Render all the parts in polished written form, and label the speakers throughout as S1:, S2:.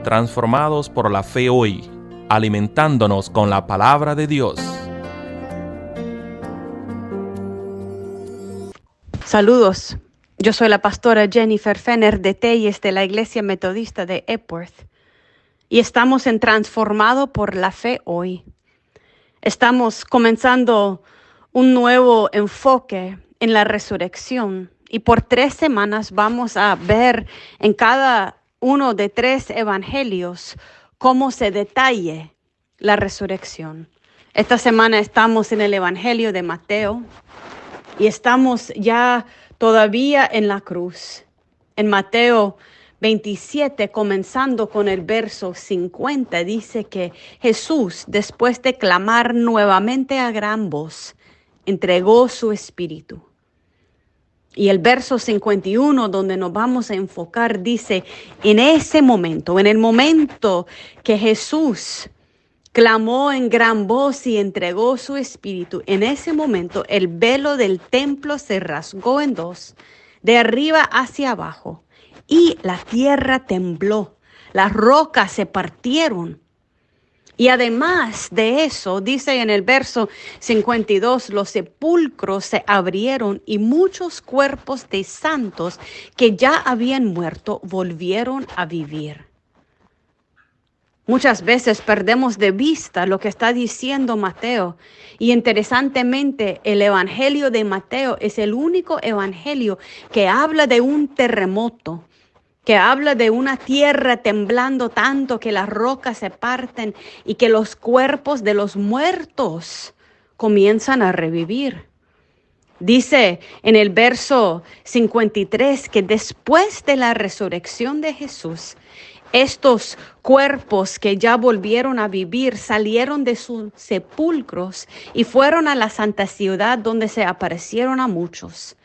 S1: transformados por la fe hoy, alimentándonos con la palabra de Dios.
S2: Saludos, yo soy la pastora Jennifer Fenner de Telles de la Iglesia Metodista de Epworth y estamos en Transformado por la Fe hoy. Estamos comenzando un nuevo enfoque en la resurrección y por 3 semanas vamos a ver en cada uno de 3 evangelios cómo se detalle la resurrección. Esta semana estamos en el Evangelio de Mateo y estamos ya todavía en la cruz. En Mateo 27, comenzando con el verso 50, dice que Jesús, después de clamar nuevamente a gran voz, entregó su espíritu. Y el verso 51, donde nos vamos a enfocar, dice, en ese momento, en el momento que Jesús clamó en gran voz y entregó su espíritu, en ese momento el velo del templo se rasgó en 2, de arriba hacia abajo, y la tierra tembló, las rocas se partieron. Y además de eso, dice en el verso 52, los sepulcros se abrieron y muchos cuerpos de santos que ya habían muerto volvieron a vivir. Muchas veces perdemos de vista lo que está diciendo Mateo. Y interesantemente, el Evangelio de Mateo es el único evangelio que habla de un terremoto, que habla de una tierra temblando tanto que las rocas se parten y que los cuerpos de los muertos comienzan a revivir. Dice en el verso 53 que después de la resurrección de Jesús, estos cuerpos que ya volvieron a vivir salieron de sus sepulcros y fueron a la santa ciudad donde se aparecieron a muchos.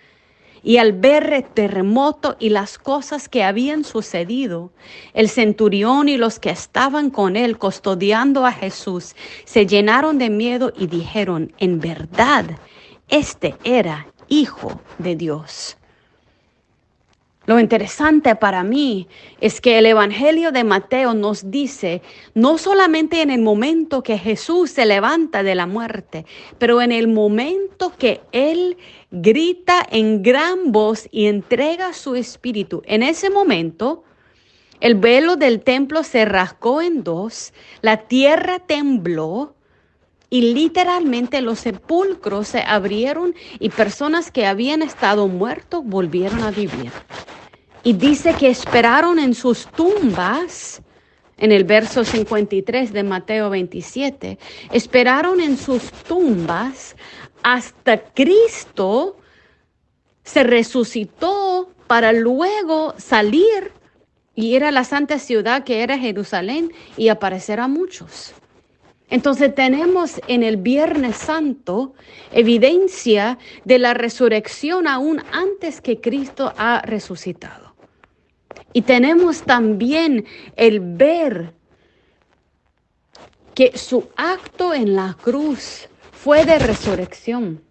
S2: Y al ver el terremoto y las cosas que habían sucedido, el centurión y los que estaban con él custodiando a Jesús se llenaron de miedo y dijeron, en verdad, este era Hijo de Dios. Lo interesante para mí es que el Evangelio de Mateo nos dice, no solamente en el momento que Jesús se levanta de la muerte, pero en el momento que Él grita en gran voz y entrega su espíritu. En ese momento, el velo del templo se rasgó en 2, la tierra tembló, y literalmente los sepulcros se abrieron y personas que habían estado muertos volvieron a vivir. Y dice que esperaron en sus tumbas, en el verso 53 de Mateo 27, esperaron en sus tumbas hasta Cristo se resucitó para luego salir y ir a la santa ciudad que era Jerusalén y aparecer a muchos. Entonces tenemos en el Viernes Santo evidencia de la resurrección aún antes que Cristo ha resucitado. Y tenemos también el ver que su acto en la cruz fue de resurrección.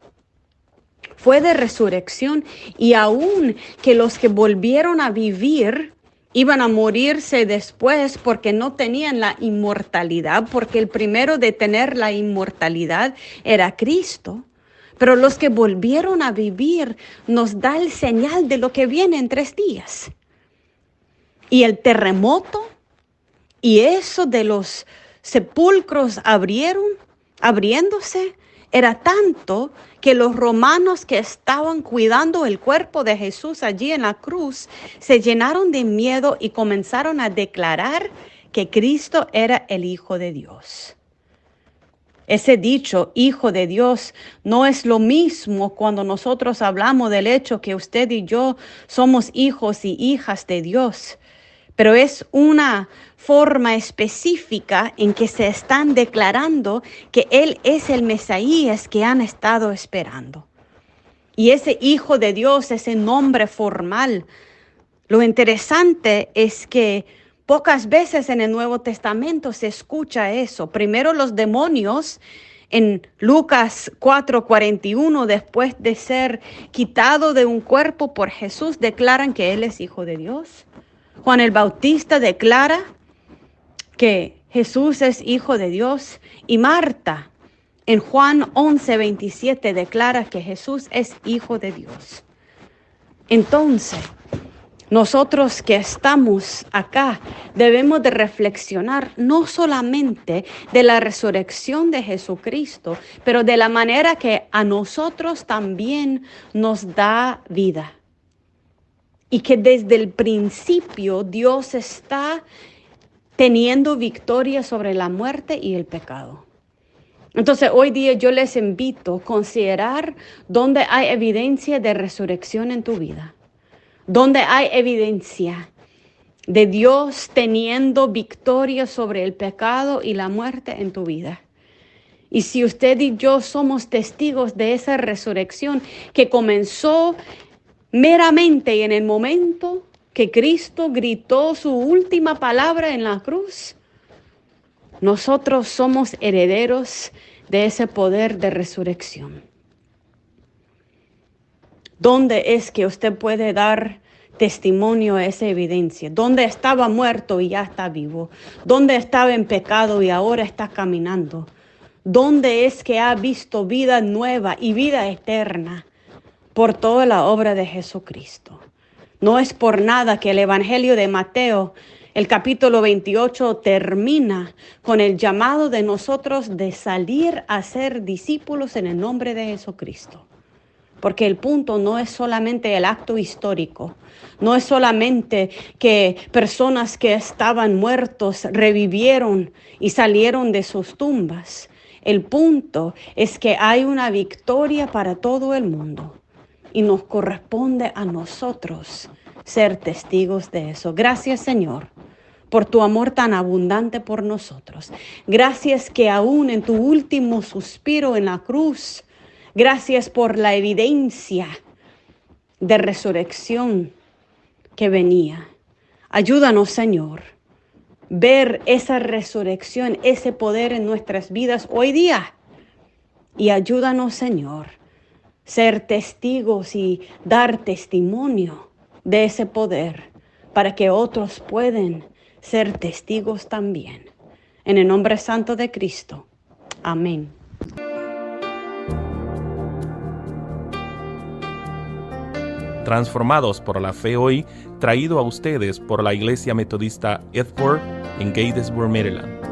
S2: Fue de resurrección y aún que los que volvieron a vivir iban a morirse después porque no tenían la inmortalidad, porque el primero de tener la inmortalidad era Cristo. Pero los que volvieron a vivir nos da el señal de lo que viene en 3 días. Y el terremoto y eso de los sepulcros abriéndose, era tanto que los romanos que estaban cuidando el cuerpo de Jesús allí en la cruz se llenaron de miedo y comenzaron a declarar que Cristo era el Hijo de Dios. Ese dicho, Hijo de Dios, no es lo mismo cuando nosotros hablamos del hecho que usted y yo somos hijos y hijas de Dios, pero es una forma específica en que se están declarando que Él es el Mesías que han estado esperando. Y ese Hijo de Dios, ese nombre formal, lo interesante es que pocas veces en el Nuevo Testamento se escucha eso. Primero los demonios en Lucas 4:41, después de ser quitado de un cuerpo por Jesús, declaran que Él es Hijo de Dios. Juan el Bautista declara que Jesús es hijo de Dios, y Marta en Juan 11:27 declara que Jesús es hijo de Dios. Entonces, nosotros que estamos acá debemos de reflexionar no solamente de la resurrección de Jesucristo, pero de la manera que a nosotros también nos da vida. Y que desde el principio Dios está teniendo victoria sobre la muerte y el pecado. Entonces, hoy día yo les invito a considerar dónde hay evidencia de resurrección en tu vida. Donde hay evidencia de Dios teniendo victoria sobre el pecado y la muerte en tu vida. Y si usted y yo somos testigos de esa resurrección que comenzó meramente en el momento que Cristo gritó su última palabra en la cruz, nosotros somos herederos de ese poder de resurrección. ¿Dónde es que usted puede dar testimonio a esa evidencia? ¿Dónde estaba muerto y ya está vivo? ¿Dónde estaba en pecado y ahora está caminando? ¿Dónde es que ha visto vida nueva y vida eterna por toda la obra de Jesucristo? No es por nada que el Evangelio de Mateo, el capítulo 28, termina con el llamado de nosotros de salir a ser discípulos en el nombre de Jesucristo. Porque el punto no es solamente el acto histórico, no es solamente que personas que estaban muertos revivieron y salieron de sus tumbas. El punto es que hay una victoria para todo el mundo y nos corresponde a nosotros ser testigos de eso. Gracias, Señor, por tu amor tan abundante por nosotros. Gracias que aún en tu último suspiro en la cruz, gracias por la evidencia de resurrección que venía. Ayúdanos, Señor, ver esa resurrección, ese poder en nuestras vidas hoy día. Y ayúdanos, Señor, ser testigos y dar testimonio de ese poder para que otros puedan ser testigos también. En el nombre santo de Cristo. Amén.
S1: Transformados por la Fe Hoy, traído a ustedes por la Iglesia Metodista Edward en Gatesburg, Maryland.